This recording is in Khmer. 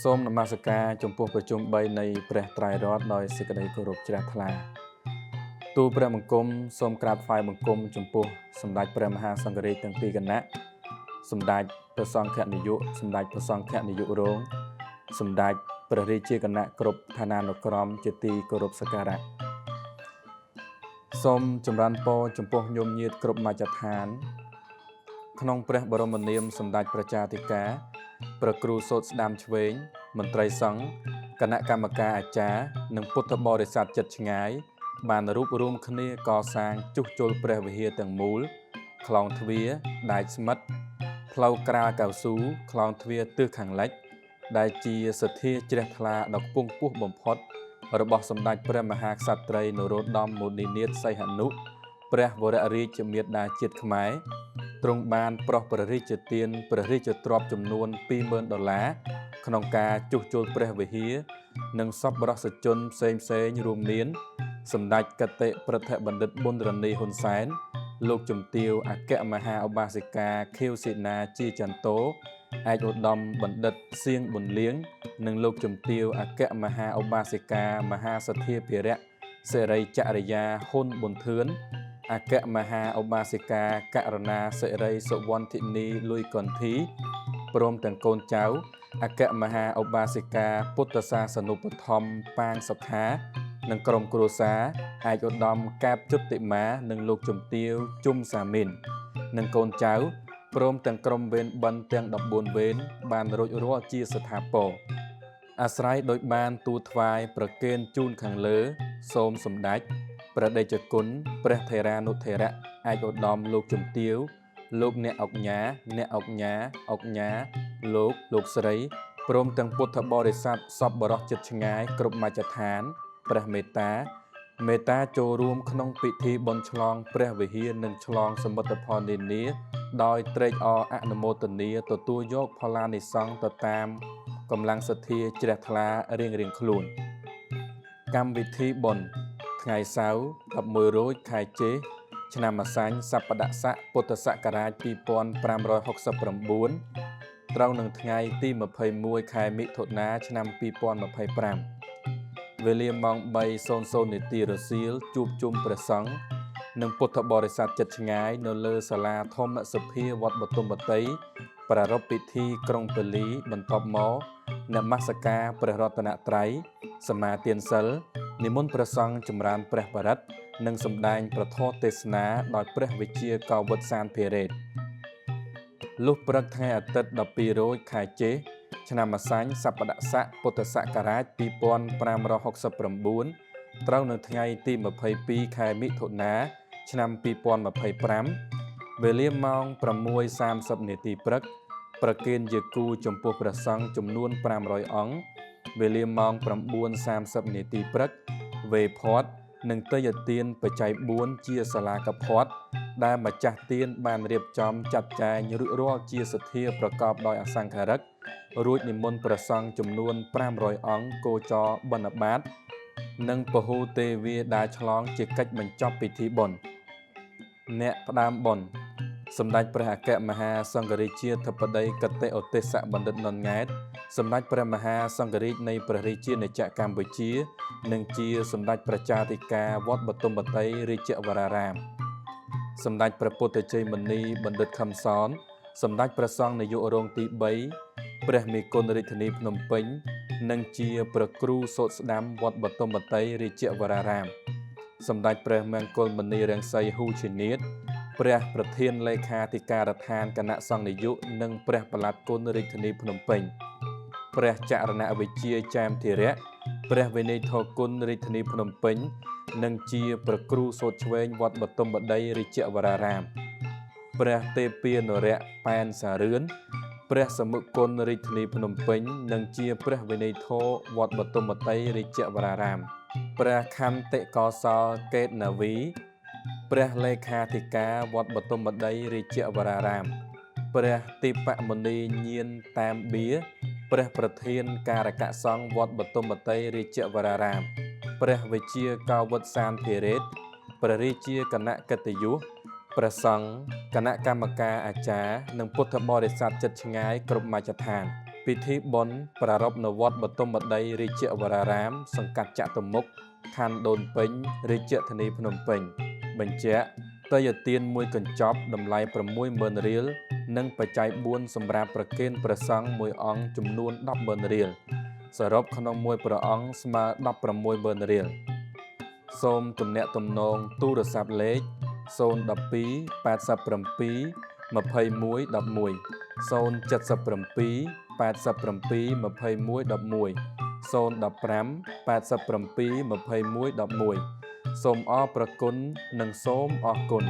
សូមនមស្ការចំពោះប្រជុំ3នៃព្រះត្រៃរតន៍ដោយសេចក្តីគោរពជ្រះថ្លាទូលព្រះបង្គំសូមក្រាបថ្វាយបង្គំចំពោះសម្ដេចព្រះមហាសង្ឃរាជទាំងពីរគណៈសម្ដេចព្រះសង្ឃនាយកសម្ដេចព្រះសង្ឃនាយករងសម្ដេចព្រះរាជាគណៈគ្រប់ឋានានុក្រមជាទីគោរពសក្ការៈសូមចម្រើនពរចំពោះញោមញាតិគ្រប់មជ្ឈដ្ឋានក្នុងព្រះបរមនាមសម្ដេចព្រះចាតិកាព្រះគ្រូសូត្រស្ដាមឆ្វេងមន្ត្រីសង្ឃគណៈកម្មការអាចារ្យនិងពុទ្ធបរិស័ទចិត្តឆ្ងាយបានរួបរวมគ្នាកសាងជួសជុលព្រះវិហារទាំងមូលខ្លងទ្វារដែកស្មិតផ្លូវក្រាលកៅស៊ូខ្លងទ្វារទិសខាងលិចដែលជាសទ្ធាជ្រះថ្លាដ៏ខ្ពង់ខ្ពស់បំផុតរបស់សម្ដេចព្រះមហាក្សត្រីនរោត្តមមុនិនាថសីហនុព្រះវររាជមាតាជាតិខ្មែរទ្រង់បានប្រោះព្រះរាជទានព្រះរាជទ្រព្យចំនួន$20,000ក្នុងការជួសជុលព្រះវិហារនិងសប្បុរសជនផ្សេងរួមមានសម្ដេចកតេប្រតិបណ្ឌិតប៊ុនរនីហ៊ុនសែនលោកជំទាវអគ្គមហាឧបាសិកាខៀវសេនាជាចន្ទោឯកឧត្តមបណ្ឌិតសៀងប៊ុនលៀងនិងលោកជំទាវអគ្គមហាឧបាសិកាមហាសទ្ធាភិរៈសិរីចរិយាហ៊ុនប៊ុនធឿនអគ្គមហាឧបាសិកាករណាសិរីសុវន្តិនីលួយកុនធីព្រមទាំងកូនចៅអគ្គមហាឧបាសិកាពុទ្ធសាសនុបឋមប៉ាងសុខានិងក្រុមគ្រួសារឯកឧត្តមកែបជុតិមានិងលោកជំទាវជុំសាមីននិងកូនចៅព្រមទាំងក្រុមវេនបិណ្ឌទាំង14វេនបានរួចរាល់ជាស្ថាពរអាស្រ័យដោយបានទូលថ្វាយប្រគេនជូនខាងលើសូមសម្ដេចព្រះតេជគុណព្រះថេរានុថេរៈឯកឧត្តមលោកជំទាវលោកអ្នកអង្គញាលោកស្រីព្រមទាំងពុទ្ធបរិស័ទសប្បុរសជិតឆ្ងាយគ្រប់មជ្ឈដ្ឋានព្រះមេត្តាចូលរួមក្នុងពិធីបុណ្យឆ្លងព្រះវិហារនិងឆ្លងសមិទ្ធផលនានាដោយត្រេកអរអនុមោទនាទទួលយកផល្លានិសង្ឃទៅតាមកម្លាំងសទ្ធាជ្រះថ្លារៀងខ្លួនកម្មវិធីបុណ្យថ្ងៃសៅរ៍11រោចខែចេសឆ្នាំម្សាញ់សប្បដស័កពុទ្ធសករាជ2569ត្រូវនឹងថ្ងៃទី21ខែមិថុនាឆ្នាំ2025វេលាម៉ោង 3:00 នាទីរសៀលជួបជុំព្រះសង្ឃនិងពុទ្ធបរិស័ទចិត្តឆ្ងាយនៅលើសាលាធម្មសភាវត្តបទុមវតីប្រារព្ធពិធីក្រុងពលីបន្ទាប់មកនមស្ការព្រះរតនត្រ័យសមាទានសិលនិមន្តព្រះសង្ឃចម្រើនព្រះបរិត្តនិងសម្ដែងប្រធមទេសនាដោយព្រះវិជាកោវិតសានភិរេតលុះព្រឹកថ្ងៃអាទិត្យ12រោចខែចេសឆ្នាំម្សាញ់សប្បដស័កពុទ្ធសករាជ2569ត្រូវនៅថ្ងៃទី22ខែមិថុនាឆ្នាំ2025វេលាម៉ោង 6:30 នាទីព្រឹកប្រគេនយាគូចំពោះព្រះសង្ឃចំនួន500អង្គវេលាម៉ោង 9:30 នាទីព្រឹកវេផាត់និងតេយ្យទានបច្ច័យ4ជាសាលាកផាត់ដែលម្ចាស់ទានបានរៀបចំចាត់ចែងរួចរាល់ជាសទ្ធាប្រកបដោយអសង្ខារិករួចនិមន្តព្រះសង្ឃចំនួន500អង្គគោចរបិណ្ឌបាតនិងពហុទេវាដើរឆ្លងជាកិច្ចបញ្ចប់ពិធីបុណ្យអ្នកផ្ដើមបុណ្យសម្ដេចព្រះអគ្គមហាសង្ឃរាជាធិបតីកតេឧទេសៈបណ្ឌិត ននង៉ែតសម្ដេចព្រះមហាសង្ឃរាជនៃព្រះរាជាណាចក្រកម្ពុជានិងជាសម្ដេចព្រះចាតិកាវត្តបទុមវតីរាជវរារាមសម្ដេចព្រះពុទ្ធជ័យមុនីបណ្ឌិតខឹមសនសម្ដេចព្រះសង្ឃនាយករងទី3ព្រះមេគុណរាជធានីភ្នំពេញនិងជាព្រះគ្រូសូត្រស្ដាំវត្តបទុមវតីរាជវរារាមសម្ដេចព្រះមង្គលមុនីរាំងសីហ៊ូឈីនាតព្រះប្រធានលេខាធិការដ្ឋានគណៈសង្ឃនាយកនិងព្រះបល្ល័តគុណរាជធានីភ្នំពេញព្រះចរណវិជ្ជាចាមធិរៈព្រះវិន័យធរគុណរាជធានីភ្នំពេញនិងជាព្រះគ្រូសូត្រឆ្វេងវត្តបទុមវតីរាជវរារាមព្រះទេពានរៈប៉ែនសារឿនព្រះសមុគុណរាជធានីភ្នំពេញនិងជាព្រះវិន័យធរវត្តបទុមវតីរាជវរារាមព្រះខន្តិកោសលកេតនាវីព្រះលេខាធិការវត្តបទុមវតីរាជវរារាមព្រះទីបមុនីញៀនតាមបៀព្រះប្រធានការកសង្ឃវត្តបទុមវតីរាជវរារាមព្រះវិជាកោវិតសានភិរេតព្រះរាជាគណៈកិត្តិយសព្រះសង្ឃគណៈកម្មការអាចារ្យនិងពុទ្ធបរិស័ទចិត្តឆ្ងាយគ្រប់មជ្ឈដ្ឋាន ពិធីបុណ្យប្រារព្ធនៅវត្តបទុមវតីរាជវរារាមសង្កាត់ចតុមុខខណ្ឌដូនពេញរាជធានីភ្នំពេញបញ្ជាក់តយទានមួយកញ្ចប់តម្លៃ 60000 រៀលនិងបច្ច័យ4សម្រាប់ប្រគេនព្រះសង្ឃមួយអង្គចំនួន 100,000 រៀលសរុបក្នុងមួយព្រះអង្គស្មើ 16,000 រៀលសូមទំនាក់ទំនងទូរស័ព្ទលេខ 012 87 21 11 077 87 21 11 015 87 21 11 សូមអរព្រគុណនិងសូមអរគុណ